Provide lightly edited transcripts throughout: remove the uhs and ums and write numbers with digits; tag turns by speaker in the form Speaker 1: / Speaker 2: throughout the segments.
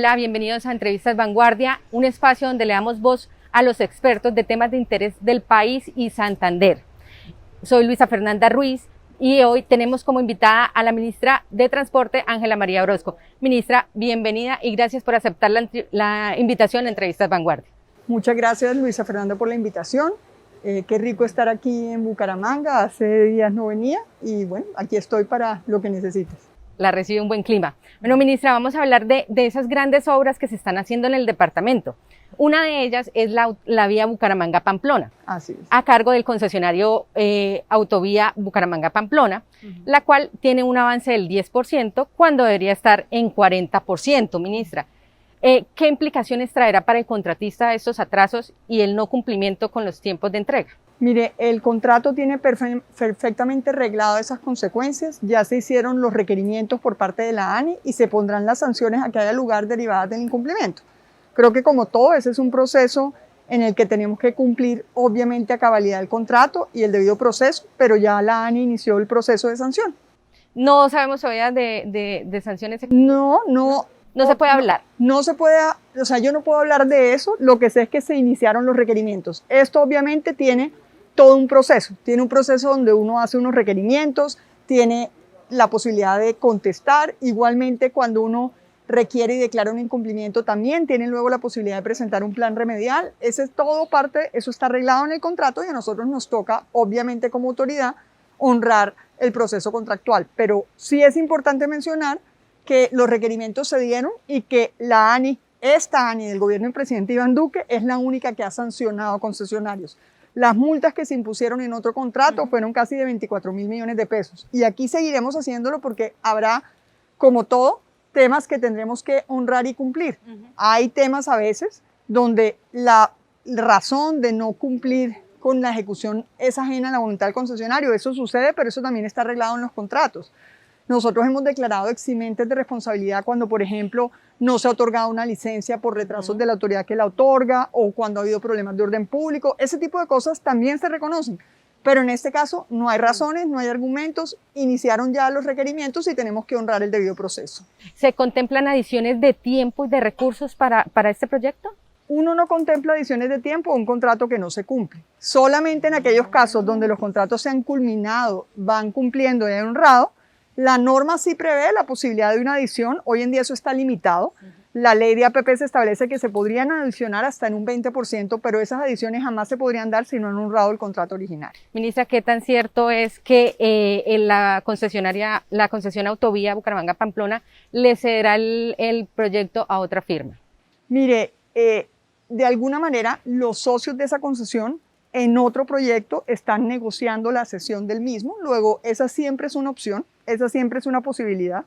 Speaker 1: Hola, bienvenidos a Entrevistas Vanguardia, un espacio donde le damos voz a los expertos de temas de interés del país y Santander. Soy Luisa Fernanda Ruiz y hoy tenemos como invitada a la ministra de Transporte, Ángela María Orozco. Ministra, bienvenida y gracias por aceptar la invitación a Entrevistas Vanguardia.
Speaker 2: Muchas gracias, Luisa Fernanda, por la invitación. Qué rico estar aquí en Bucaramanga, hace días no venía y bueno, aquí estoy para lo que necesites.
Speaker 1: La recibe un buen clima. Bueno, ministra, vamos a hablar de esas grandes obras que se están haciendo en el departamento. Una de ellas es la vía Bucaramanga-Pamplona,
Speaker 2: Así es.
Speaker 1: A cargo del concesionario Autovía Bucaramanga-Pamplona, la cual tiene un avance del 10% cuando debería estar en 40%, ministra. ¿Qué implicaciones traerá para el contratista estos atrasos y el no cumplimiento con los tiempos de entrega?
Speaker 2: Mire, el contrato tiene perfectamente reglado esas consecuencias, ya se hicieron los requerimientos por parte de la ANI y se pondrán las sanciones a que haya lugar derivadas del incumplimiento. Creo que como todo, ese es un proceso en el que tenemos que cumplir obviamente a cabalidad el contrato y el debido proceso, pero ya la ANI inició el proceso de sanción.
Speaker 1: No sabemos todavía de sanciones.
Speaker 2: No
Speaker 1: se puede hablar.
Speaker 2: No se puede, o sea, yo no puedo hablar de eso, lo que sé es que se iniciaron los requerimientos. Esto obviamente tiene todo un proceso, tiene un proceso donde uno hace unos requerimientos, tiene la posibilidad de contestar, igualmente cuando uno requiere y declara un incumplimiento también tiene luego la posibilidad de presentar un plan remedial. Ese es todo parte, eso está arreglado en el contrato y a nosotros nos toca, obviamente como autoridad, honrar el proceso contractual. Pero sí es importante mencionar que los requerimientos se dieron y que la ANI, esta ANI del gobierno del presidente Iván Duque, es la única que ha sancionado a concesionarios. Las multas que se impusieron en otro contrato fueron casi de 24.000 millones de pesos. Y aquí seguiremos haciéndolo porque habrá, como todo, temas que tendremos que honrar y cumplir. Hay temas a veces donde la razón de no cumplir con la ejecución es ajena a la voluntad del concesionario. Eso sucede, pero eso también está arreglado en los contratos. Nosotros hemos declarado eximentes de responsabilidad cuando, por ejemplo, no se ha otorgado una licencia por retrasos de la autoridad que la otorga o cuando ha habido problemas de orden público. Ese tipo de cosas también se reconocen. Pero en este caso no hay razones, no hay argumentos, iniciaron ya los requerimientos y tenemos que honrar el debido proceso.
Speaker 1: ¿Se contemplan adiciones de tiempo y de recursos para este proyecto?
Speaker 2: Uno no contempla adiciones de tiempo a un contrato que no se cumple. Solamente en aquellos casos donde los contratos se han culminado, van cumpliendo y han honrado, la norma sí prevé la posibilidad de una adición. Hoy en día eso está limitado. La ley de APP se establece que se podrían adicionar hasta en un 20%, pero esas adiciones jamás se podrían dar si no han honrado el contrato original.
Speaker 1: Ministra, ¿qué tan cierto es que la concesión Autovía Bucaramanga-Pamplona le cederá el proyecto a otra firma?
Speaker 2: Mire, de alguna manera los socios de esa concesión en otro proyecto están negociando la cesión del mismo. Luego, esa siempre es una opción, esa siempre es una posibilidad.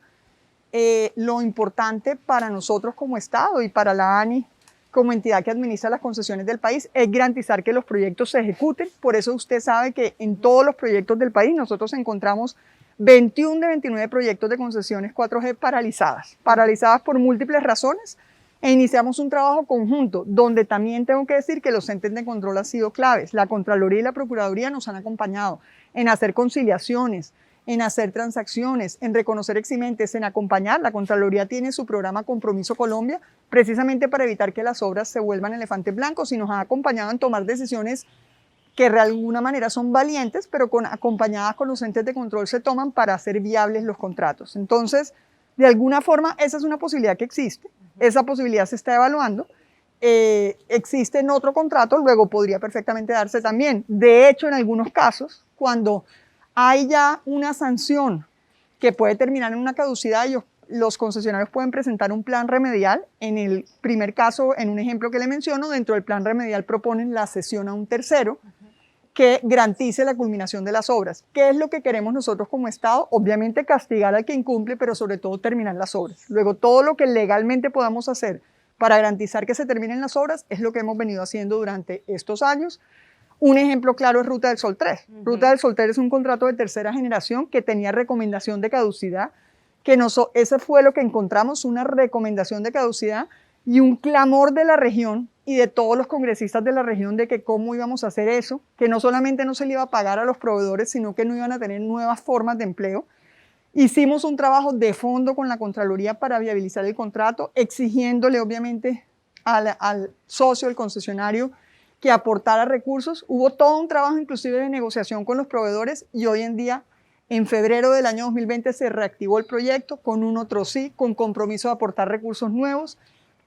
Speaker 2: Lo importante para nosotros como Estado y para la ANI como entidad que administra las concesiones del país es garantizar que los proyectos se ejecuten. Por eso usted sabe que en todos los proyectos del país nosotros encontramos 21 de 29 proyectos de concesiones 4G paralizadas por múltiples razones, e iniciamos un trabajo conjunto donde también tengo que decir que los entes de control han sido claves. La Contraloría y la Procuraduría nos han acompañado en hacer conciliaciones, en hacer transacciones, en reconocer eximentes, en acompañar. La Contraloría tiene su programa Compromiso Colombia, precisamente para evitar que las obras se vuelvan elefantes blancos, y nos ha acompañado en tomar decisiones que de alguna manera son valientes, pero acompañadas con los entes de control se toman para hacer viables los contratos. Entonces, de alguna forma, esa es una posibilidad que existe, esa posibilidad se está evaluando. Existe en otro contrato, luego podría perfectamente darse también. De hecho, en algunos casos, cuando hay ya una sanción que puede terminar en una caducidad, los concesionarios pueden presentar un plan remedial. En el primer caso, en un ejemplo que le menciono, dentro del plan remedial proponen la cesión a un tercero que garantice la culminación de las obras. ¿Qué es lo que queremos nosotros como Estado? Obviamente castigar al que incumple, pero sobre todo terminar las obras. Luego, todo lo que legalmente podamos hacer para garantizar que se terminen las obras es lo que hemos venido haciendo durante estos años. Un ejemplo claro es Ruta del Sol 3. Ruta del Sol 3 es un contrato de tercera generación que tenía recomendación de caducidad, ese fue lo que encontramos, una recomendación de caducidad y un clamor de la región y de todos los congresistas de la región de que cómo íbamos a hacer eso, que no solamente no se le iba a pagar a los proveedores, sino que no iban a tener nuevas formas de empleo. Hicimos un trabajo de fondo con la Contraloría para viabilizar el contrato, exigiéndole obviamente al socio, el concesionario, que aportara recursos. Hubo todo un trabajo inclusive de negociación con los proveedores y hoy en día, en febrero del año 2020, se reactivó el proyecto con un otro sí, con compromiso de aportar recursos nuevos,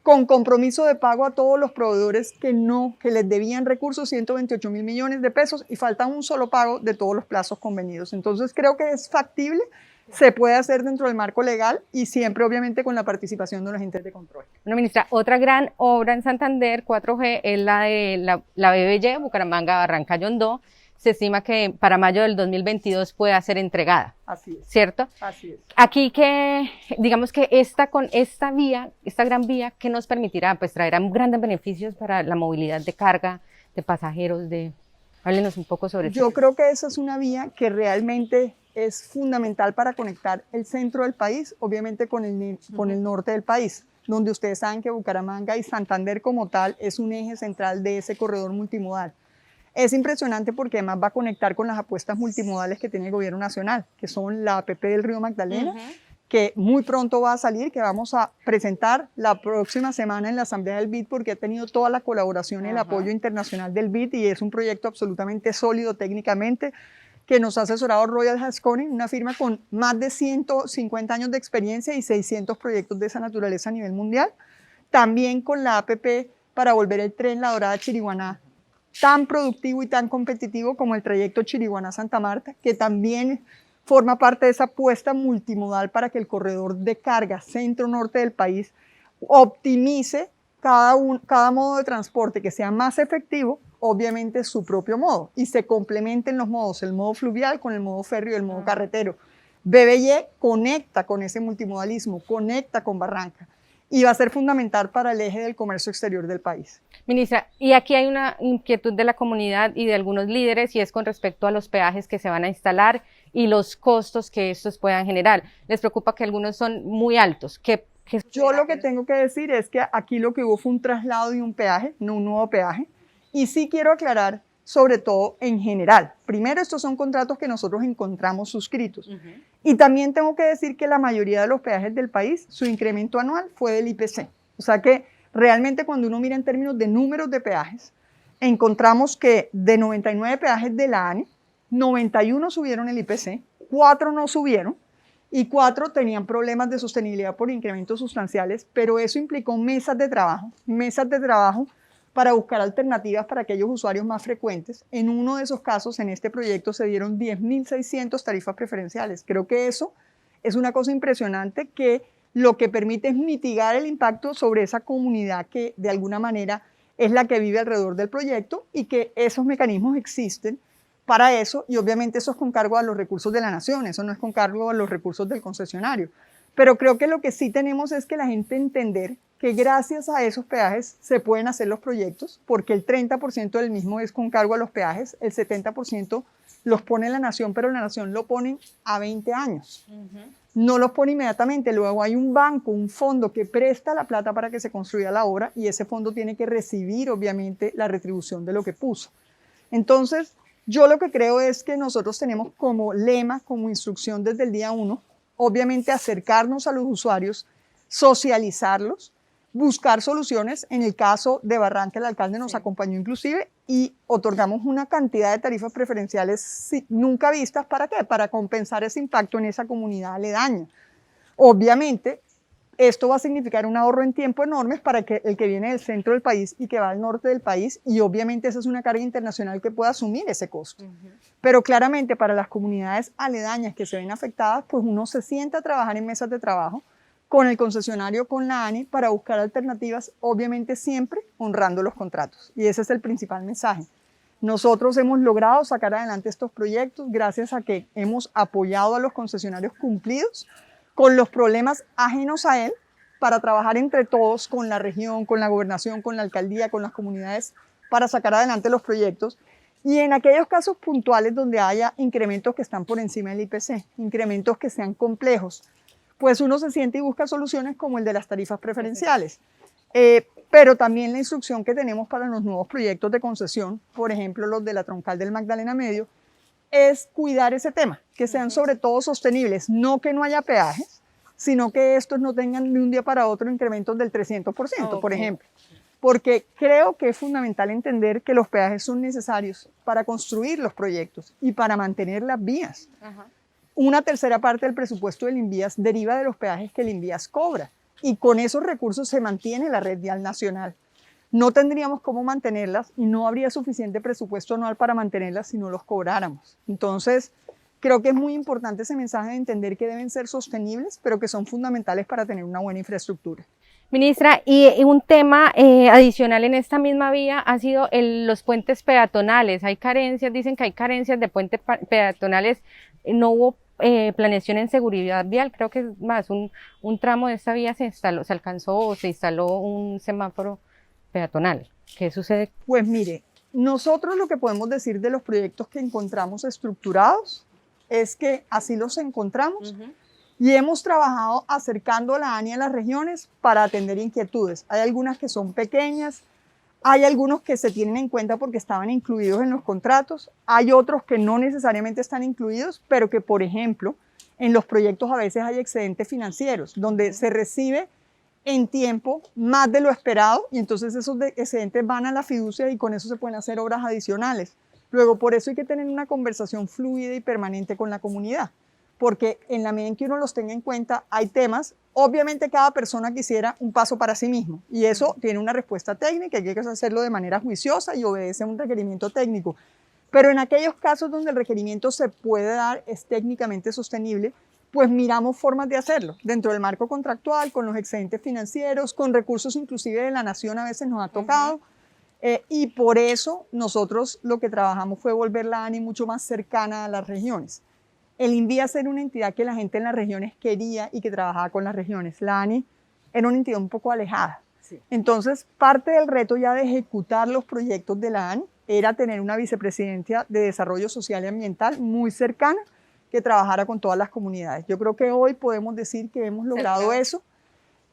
Speaker 2: con compromiso de pago a todos los proveedores que les debían recursos, 128.000 millones de pesos, y falta un solo pago de todos los plazos convenidos. Entonces creo que es factible, se puede hacer dentro del marco legal y siempre obviamente con la participación de los agentes de control.
Speaker 1: Bueno, ministra, otra gran obra en Santander, 4G, es la de la BBY, Bucaramanga-Barranca-Yondó. Se estima que para mayo del 2022 pueda ser entregada.
Speaker 2: Así es.
Speaker 1: ¿Cierto?
Speaker 2: Así es.
Speaker 1: Aquí que, digamos que con esta vía, esta gran vía, ¿qué nos permitirá? Pues traerá grandes beneficios para la movilidad de carga, de pasajeros, háblenos un poco sobre eso.
Speaker 2: Yo creo que esa es una vía que realmente es fundamental para conectar el centro del país, obviamente con el norte del país, donde ustedes saben que Bucaramanga y Santander como tal es un eje central de ese corredor multimodal. Es impresionante porque además va a conectar con las apuestas multimodales que tiene el gobierno nacional, que son la APP del Río Magdalena, que muy pronto va a salir, que vamos a presentar la próxima semana en la Asamblea del BID, porque ha tenido toda la colaboración y el apoyo internacional del BID y es un proyecto absolutamente sólido técnicamente, que nos ha asesorado Royal Haskoning, una firma con más de 150 años de experiencia y 600 proyectos de esa naturaleza a nivel mundial. También con la APP para volver el tren La Dorada-Chiriguaná tan productivo y tan competitivo como el trayecto Chiriguaná-Santa Marta, que también forma parte de esa apuesta multimodal para que el corredor de carga centro-norte del país optimice cada modo de transporte que sea más efectivo, obviamente su propio modo, y se complementen los modos, el modo fluvial con el modo férreo y el modo carretero. BBY conecta con ese multimodalismo, conecta con Barranca, y va a ser fundamental para el eje del comercio exterior del país.
Speaker 1: Ministra, y aquí hay una inquietud de la comunidad y de algunos líderes, y es con respecto a los peajes que se van a instalar y los costos que estos puedan generar. ¿Les preocupa que algunos son muy altos?
Speaker 2: Yo lo que tengo que decir es que aquí lo que hubo fue un traslado de un peaje, no un nuevo peaje, y sí quiero aclarar, sobre todo en general. Primero, estos son contratos que nosotros encontramos suscritos. Y también tengo que decir que la mayoría de los peajes del país, su incremento anual fue del IPC. O sea que realmente cuando uno mira en términos de números de peajes, encontramos que de 99 peajes de la ANE, 91 subieron el IPC, 4 no subieron y 4 tenían problemas de sostenibilidad por incrementos sustanciales, pero eso implicó mesas de trabajo para buscar alternativas para aquellos usuarios más frecuentes. En uno de esos casos, en este proyecto, se dieron 10.600 tarifas preferenciales. Creo que eso es una cosa impresionante que lo que permite es mitigar el impacto sobre esa comunidad que de alguna manera es la que vive alrededor del proyecto y que esos mecanismos existen para eso y obviamente eso es con cargo a los recursos de la nación, eso no es con cargo a los recursos del concesionario. Pero creo que lo que sí tenemos es que la gente entender que gracias a esos peajes se pueden hacer los proyectos, porque el 30% del mismo es con cargo a los peajes, el 70% los pone la nación, pero la nación lo pone a 20 años. No los pone inmediatamente, luego hay un banco, un fondo que presta la plata para que se construya la obra y ese fondo tiene que recibir obviamente la retribución de lo que puso. Entonces, yo lo que creo es que nosotros tenemos como lema, como instrucción desde el día 1, obviamente acercarnos a los usuarios, socializarlos, buscar soluciones. En el caso de Barranca, el alcalde nos acompañó inclusive y otorgamos una cantidad de tarifas preferenciales nunca vistas. ¿Para qué? Para compensar ese impacto en esa comunidad aledaña. Obviamente, esto va a significar un ahorro en tiempo enorme para el que viene del centro del país y que va al norte del país y obviamente esa es una carga internacional que puede asumir ese costo. Pero claramente para las comunidades aledañas que se ven afectadas, pues uno se sienta a trabajar en mesas de trabajo con el concesionario, con la ANI, para buscar alternativas, obviamente siempre honrando los contratos. Y ese es el principal mensaje. Nosotros hemos logrado sacar adelante estos proyectos gracias a que hemos apoyado a los concesionarios cumplidos con los problemas ajenos a él para trabajar entre todos con la región, con la gobernación, con la alcaldía, con las comunidades para sacar adelante los proyectos. Y en aquellos casos puntuales donde haya incrementos que están por encima del IPC, incrementos que sean complejos, pues uno se siente y busca soluciones como el de las tarifas preferenciales. Pero también la instrucción que tenemos para los nuevos proyectos de concesión, por ejemplo los de la troncal del Magdalena Medio, es cuidar ese tema, que sean sobre todo sostenibles, no que no haya peajes, sino que estos no tengan de un día para otro incrementos del 300%, por ejemplo. Porque creo que es fundamental entender que los peajes son necesarios para construir los proyectos y para mantener las vías. Una tercera parte del presupuesto del INVIAS deriva de los peajes que el INVIAS cobra y con esos recursos se mantiene la red vial nacional. No tendríamos cómo mantenerlas y no habría suficiente presupuesto anual para mantenerlas si no los cobráramos. Entonces, creo que es muy importante ese mensaje de entender que deben ser sostenibles, pero que son fundamentales para tener una buena infraestructura.
Speaker 1: Ministra, y un tema adicional en esta misma vía ha sido los puentes peatonales. Hay carencias, dicen que hay carencias de puentes peatonales, no hubo planeación en seguridad vial, creo que es más, un tramo de esta vía se alcanzó o se instaló un semáforo peatonal. ¿Qué sucede?
Speaker 2: Pues mire, nosotros lo que podemos decir de los proyectos que encontramos estructurados es que así los encontramos. Y hemos trabajado acercando a la ANI a las regiones para atender inquietudes. Hay algunas que son pequeñas, hay algunos que se tienen en cuenta porque estaban incluidos en los contratos, hay otros que no necesariamente están incluidos, pero que, por ejemplo, en los proyectos a veces hay excedentes financieros, donde se recibe en tiempo más de lo esperado y entonces esos excedentes van a la fiducia y con eso se pueden hacer obras adicionales. Luego, por eso hay que tener una conversación fluida y permanente con la comunidad. Porque en la medida en que uno los tenga en cuenta, hay temas, obviamente cada persona quisiera un paso para sí mismo, y eso tiene una respuesta técnica, hay que hacerlo de manera juiciosa y obedece a un requerimiento técnico. Pero en aquellos casos donde el requerimiento se puede dar, es técnicamente sostenible, pues miramos formas de hacerlo, dentro del marco contractual, con los excedentes financieros, con recursos inclusive de la nación a veces nos ha tocado, y por eso nosotros lo que trabajamos fue volver la ANI mucho más cercana a las regiones. El INVIAS era una entidad que la gente en las regiones quería y que trabajaba con las regiones. La ANI era una entidad un poco alejada. Sí. Entonces, parte del reto ya de ejecutar los proyectos de la ANI era tener una vicepresidencia de Desarrollo Social y Ambiental muy cercana que trabajara con todas las comunidades. Yo creo que hoy podemos decir que hemos logrado eso.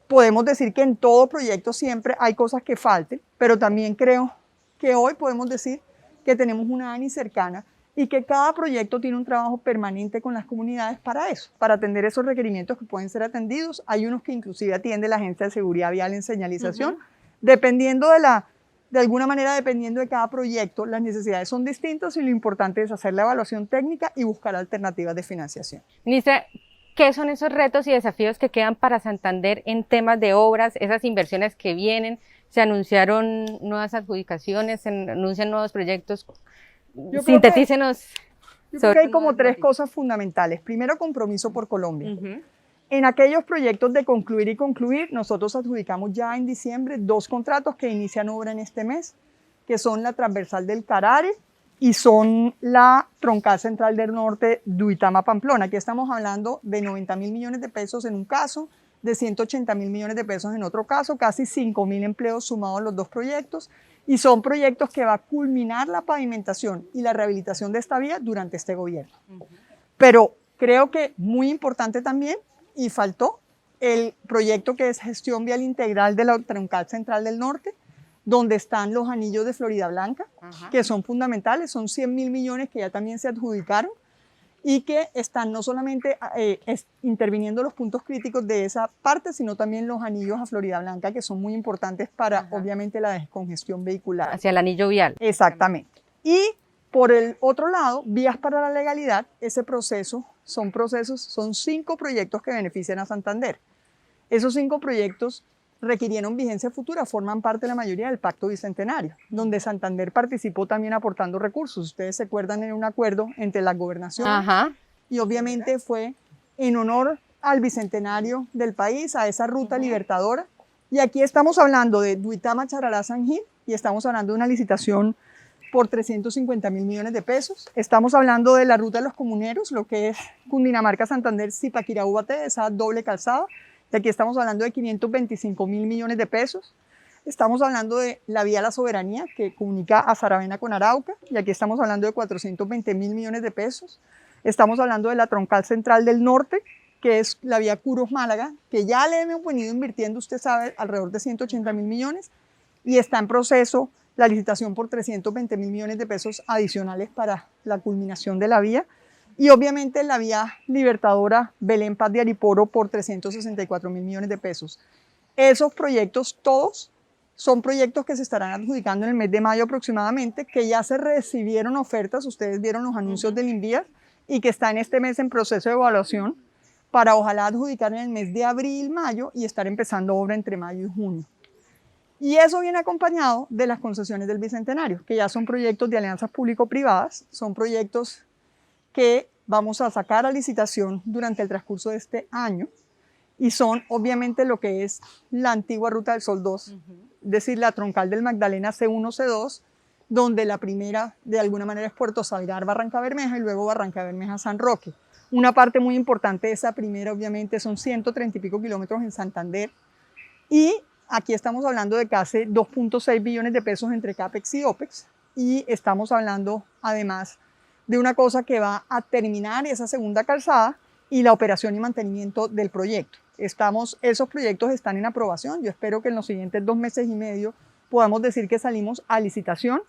Speaker 2: Podemos decir que en todo proyecto siempre hay cosas que falten, pero también creo que hoy podemos decir que tenemos una ANI cercana y que cada proyecto tiene un trabajo permanente con las comunidades para eso, para atender esos requerimientos que pueden ser atendidos. Hay unos que inclusive atiende la Agencia de Seguridad Vial en señalización. Dependiendo de alguna manera, dependiendo de cada proyecto, las necesidades son distintas y lo importante es hacer la evaluación técnica y buscar alternativas de financiación.
Speaker 1: Ministra, ¿qué son esos retos y desafíos que quedan para Santander en temas de obras, esas inversiones que vienen? Se anunciaron nuevas adjudicaciones, se anuncian nuevos proyectos. Sintetícenos.
Speaker 2: Yo creo que hay como tres cosas fundamentales. Primero, compromiso por Colombia. En aquellos proyectos de concluir y concluir, nosotros adjudicamos ya en diciembre 2 contratos que inician obra en este mes, que son la transversal del Carare y son la troncal central del norte Duitama-Pamplona. Aquí estamos hablando de 90.000 millones de pesos en un caso, de 180.000 millones de pesos en otro caso, casi 5.000 empleos sumados a los 2 proyectos. Y son proyectos que va a culminar la pavimentación y la rehabilitación de esta vía durante este gobierno. Pero creo que muy importante también, y faltó, el proyecto que es gestión vial integral de la troncal central del norte, donde están los anillos de Florida Blanca, que son fundamentales, son 100.000 millones que ya también se adjudicaron, y que están no solamente interviniendo los puntos críticos de esa parte, sino también los anillos a Florida Blanca, que son muy importantes para, obviamente, la descongestión vehicular.
Speaker 1: Hacia el anillo vial.
Speaker 2: Exactamente. Y por el otro lado, vías para la legalidad, ese proceso, son 5 proyectos que benefician a Santander. Esos 5 proyectos requirieron vigencia futura, forman parte de la mayoría del Pacto Bicentenario, donde Santander participó también aportando recursos. Ustedes se acuerdan en un acuerdo entre la gobernación y obviamente fue en honor al Bicentenario del país, a esa ruta libertadora. Y aquí estamos hablando de Duitama, Charalá, San Gil y estamos hablando de una licitación por 350.000 millones de pesos. Estamos hablando de la ruta de los comuneros, lo que es Cundinamarca, Santander, Zipaquirá, Ubaté, esa doble calzada. Y aquí estamos hablando de 525.000 millones de pesos. Estamos hablando de la vía La Soberanía, que comunica a Saravena con Arauca, y aquí estamos hablando de 420.000 millones de pesos. Estamos hablando de la troncal central del norte, que es la vía Curos-Málaga, que ya le hemos venido invirtiendo, usted sabe, alrededor de 180.000 millones, y está en proceso la licitación por 320 mil millones de pesos adicionales para la culminación de la vía. Y obviamente la vía Libertadora Belén-Paz de Ariporo por 364 mil millones de pesos. Esos proyectos todos son proyectos que se estarán adjudicando en el mes de mayo aproximadamente, que ya se recibieron ofertas, ustedes vieron los anuncios del INVIAS, y que está en este mes en proceso de evaluación para ojalá adjudicar en el mes de abril, mayo y estar empezando obra entre mayo y junio. Y eso viene acompañado de las concesiones del Bicentenario, que ya son proyectos de alianzas público-privadas, son proyectos que vamos a sacar a licitación durante el transcurso de este año y son obviamente lo que es la antigua Ruta del Sol 2, es decir, la troncal del Magdalena C1, C2, donde la primera de alguna manera es Puerto Salgar, Barranca Bermeja y luego Barranca Bermeja, San Roque. Una parte muy importante de esa primera obviamente son 130 y pico kilómetros en Santander y aquí estamos hablando de casi 2.6 billones de pesos entre CAPEX y OPEX y estamos hablando además de una cosa que va a terminar esa segunda calzada y la operación y mantenimiento del proyecto. Esos proyectos están en aprobación, yo espero que en los siguientes 2 meses y medio podamos decir que salimos a licitación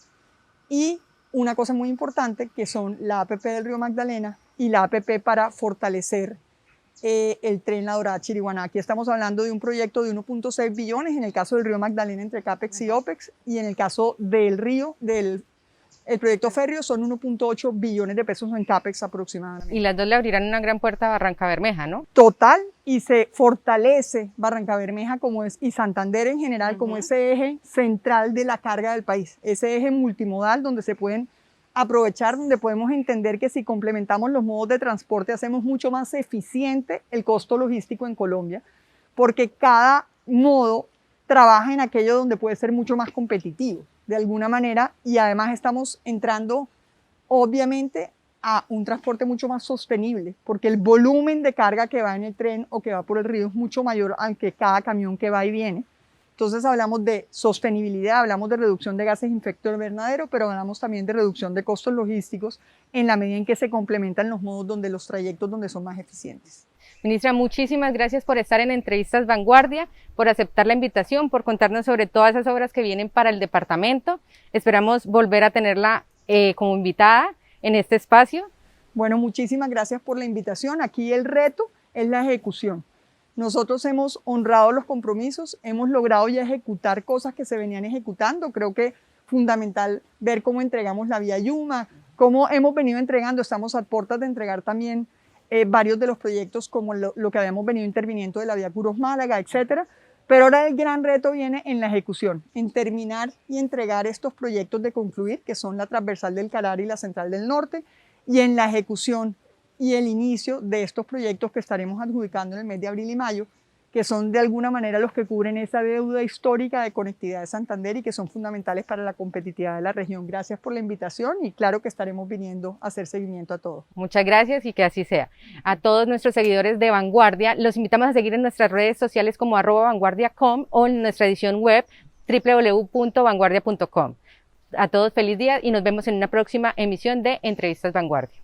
Speaker 2: y una cosa muy importante que son la APP del Río Magdalena y la APP para fortalecer el tren La Dorada-Chiriguaná. Aquí estamos hablando de un proyecto de 1.6 billones en el caso del Río Magdalena entre CAPEX y OPEX y en el caso del río, el proyecto férreo son 1.8 billones de pesos en CAPEX aproximadamente.
Speaker 1: Y las dos le abrirán una gran puerta a Barranca Bermeja, ¿no?
Speaker 2: Total, y se fortalece Barranca Bermeja como es, y Santander en general como ese eje central de la carga del país, ese eje multimodal donde se pueden aprovechar, donde podemos entender que si complementamos los modos de transporte hacemos mucho más eficiente el costo logístico en Colombia, porque cada modo trabaja en aquello donde puede ser mucho más competitivo de alguna manera y además estamos entrando obviamente a un transporte mucho más sostenible porque el volumen de carga que va en el tren o que va por el río es mucho mayor al que cada camión que va y viene. Entonces hablamos de sostenibilidad, hablamos de reducción de gases de efecto invernadero, pero hablamos también de reducción de costos logísticos en la medida en que se complementan los modos donde los trayectos donde son más eficientes.
Speaker 1: Ministra, muchísimas gracias por estar en Entrevistas Vanguardia, por aceptar la invitación, por contarnos sobre todas esas obras que vienen para el departamento. Esperamos volver a tenerla como invitada en este espacio.
Speaker 2: Bueno, muchísimas gracias por la invitación. Aquí el reto es la ejecución. Nosotros hemos honrado los compromisos, hemos logrado ya ejecutar cosas que se venían ejecutando. Creo que es fundamental ver cómo entregamos la vía Yuma, cómo hemos venido entregando, estamos a puertas de entregar también varios de los proyectos como lo que habíamos venido interviniendo de la vía Curos-Málaga, etcétera. Pero ahora el gran reto viene en la ejecución, en terminar y entregar estos proyectos de concluir, que son la transversal del Calar y la central del norte, y en la ejecución y el inicio de estos proyectos que estaremos adjudicando en el mes de abril y mayo, que son de alguna manera los que cubren esa deuda histórica de conectividad de Santander y que son fundamentales para la competitividad de la región. Gracias por la invitación y claro que estaremos viniendo a hacer seguimiento a todo.
Speaker 1: Muchas gracias y que así sea. A todos nuestros seguidores de Vanguardia, los invitamos a seguir en nuestras redes sociales como @vanguardia.com o en nuestra edición web www.vanguardia.com. A todos feliz día y nos vemos en una próxima emisión de Entrevistas Vanguardia.